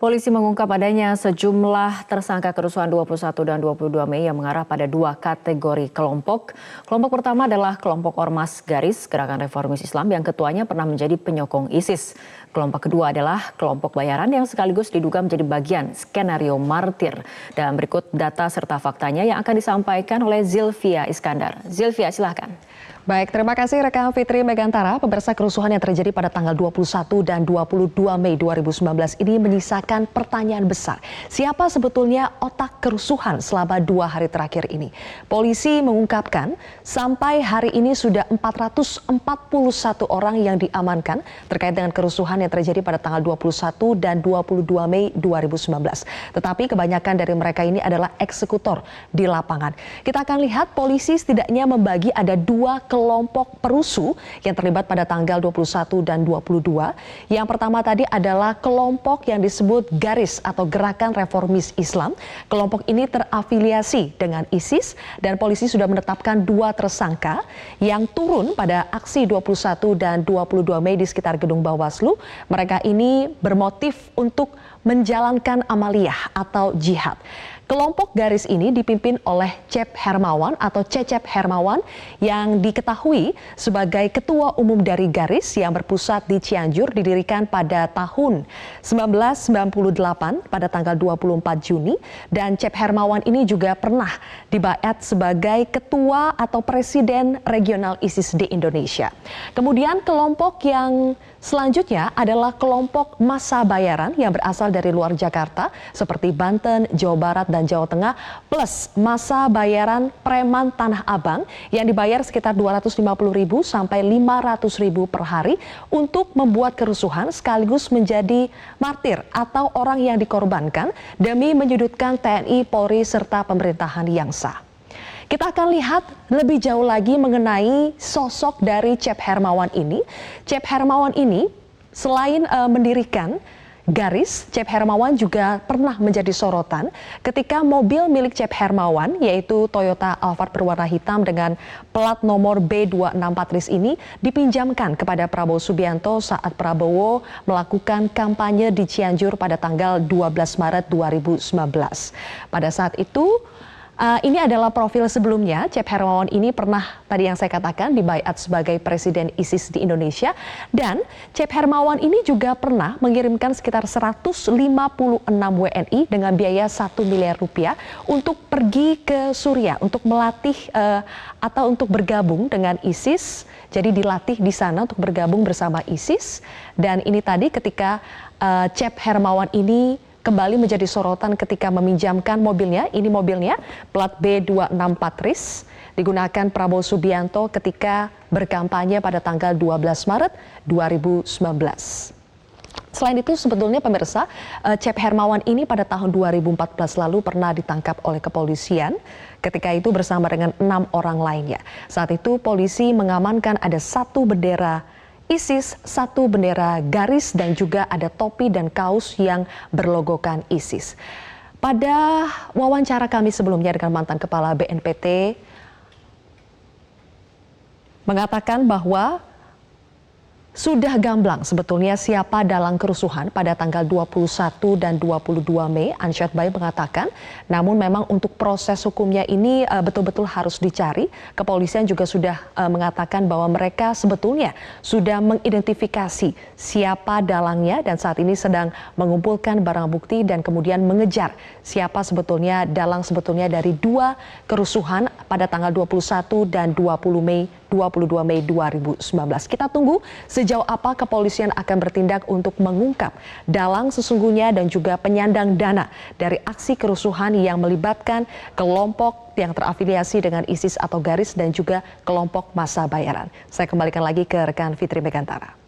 Polisi mengungkap adanya sejumlah tersangka kerusuhan 21 dan 22 Mei yang mengarah pada dua kategori kelompok. Kelompok pertama adalah kelompok Ormas Garis Gerakan Reformis Islam yang ketuanya pernah menjadi penyokong ISIS. Kelompok kedua adalah kelompok bayaran yang sekaligus diduga menjadi bagian skenario martir. Dan berikut data serta faktanya yang akan disampaikan oleh Zilvia Iskandar. Zilvia, silahkan. Baik, terima kasih rekan Fitri Megantara. Pemirsa, kerusuhan yang terjadi pada tanggal 21 dan 22 Mei 2019 ini menyisakan pertanyaan besar. Siapa sebetulnya otak kerusuhan selama 2 hari terakhir ini? Polisi mengungkapkan sampai hari ini sudah 441 orang yang diamankan terkait dengan kerusuhan yang terjadi pada tanggal 21 dan 22 Mei 2019. Tetapi kebanyakan dari mereka ini adalah eksekutor di lapangan. Kita akan lihat polisi setidaknya membagi ada 2 kelompok perusuh yang terlibat pada tanggal 21 dan 22. Yang pertama tadi adalah kelompok yang disebut Garis atau Gerakan Reformis Islam. Kelompok ini terafiliasi dengan ISIS dan polisi sudah menetapkan 2 tersangka yang turun pada aksi 21 dan 22 Mei di sekitar gedung Bawaslu. Mereka ini bermotif untuk menjalankan amaliyah atau jihad. Kelompok Garis ini dipimpin oleh Cep Hermawan atau Cecep Hermawan yang diketahui sebagai ketua umum dari Garis yang berpusat di Cianjur, didirikan pada tahun 1998 pada tanggal 24 Juni. Dan Cep Hermawan ini juga pernah dibaiat sebagai ketua atau presiden regional ISIS di Indonesia. Kemudian kelompok yang selanjutnya adalah kelompok massa bayaran yang berasal dari luar Jakarta seperti Banten, Jawa Barat, dan Jawa Tengah, plus massa bayaran preman Tanah Abang yang dibayar sekitar 250.000 sampai 500.000 per hari untuk membuat kerusuhan sekaligus menjadi martir atau orang yang dikorbankan demi menyudutkan TNI, Polri, serta pemerintahan yang sah. Kita akan lihat lebih jauh lagi mengenai sosok dari Cep Hermawan ini. Cep Hermawan ini selain mendirikan Garis, Cep Hermawan juga pernah menjadi sorotan ketika mobil milik Cep Hermawan yaitu Toyota Alphard berwarna hitam dengan plat nomor B264 ini dipinjamkan kepada Prabowo Subianto saat Prabowo melakukan kampanye di Cianjur pada tanggal 12 Maret 2019. Pada saat itu ini adalah profil sebelumnya. Cep Hermawan ini pernah, tadi yang saya katakan, dibaiat sebagai presiden ISIS di Indonesia. Dan Cep Hermawan ini juga pernah mengirimkan sekitar 156 WNI dengan biaya 1 miliar rupiah untuk pergi ke Suriah untuk melatih atau untuk bergabung dengan ISIS. Jadi dilatih di sana untuk bergabung bersama ISIS. Dan ini tadi ketika Cep Hermawan ini kembali menjadi sorotan ketika meminjamkan mobilnya. Ini mobilnya plat B264 RIS digunakan Prabowo Subianto ketika berkampanye pada tanggal 12 Maret 2019. Selain itu sebetulnya pemirsa, Cep Hermawan ini pada tahun 2014 lalu pernah ditangkap oleh kepolisian ketika itu bersama dengan 6 orang lainnya. Saat itu polisi mengamankan ada 1 bendera ISIS, 1 bendera Garis, dan juga ada topi dan kaos yang berlogokan ISIS. Pada wawancara kami sebelumnya dengan mantan kepala BNPT mengatakan bahwa sudah gamblang sebetulnya siapa dalang kerusuhan pada tanggal 21 dan 22 Mei. Ansyad Bayi mengatakan, namun memang untuk proses hukumnya ini betul-betul harus dicari. Kepolisian juga sudah mengatakan bahwa mereka sebetulnya sudah mengidentifikasi siapa dalangnya dan saat ini sedang mengumpulkan barang bukti dan kemudian mengejar siapa sebetulnya dalang sebetulnya dari 2 kerusuhan pada tanggal 21 dan 22 Mei 2019. Kita tunggu sejauh apa kepolisian akan bertindak untuk mengungkap dalang sesungguhnya dan juga penyandang dana dari aksi kerusuhan yang melibatkan kelompok yang terafiliasi dengan ISIS atau Garis dan juga kelompok massa bayaran. Saya kembalikan lagi ke rekan Fitri Megantara.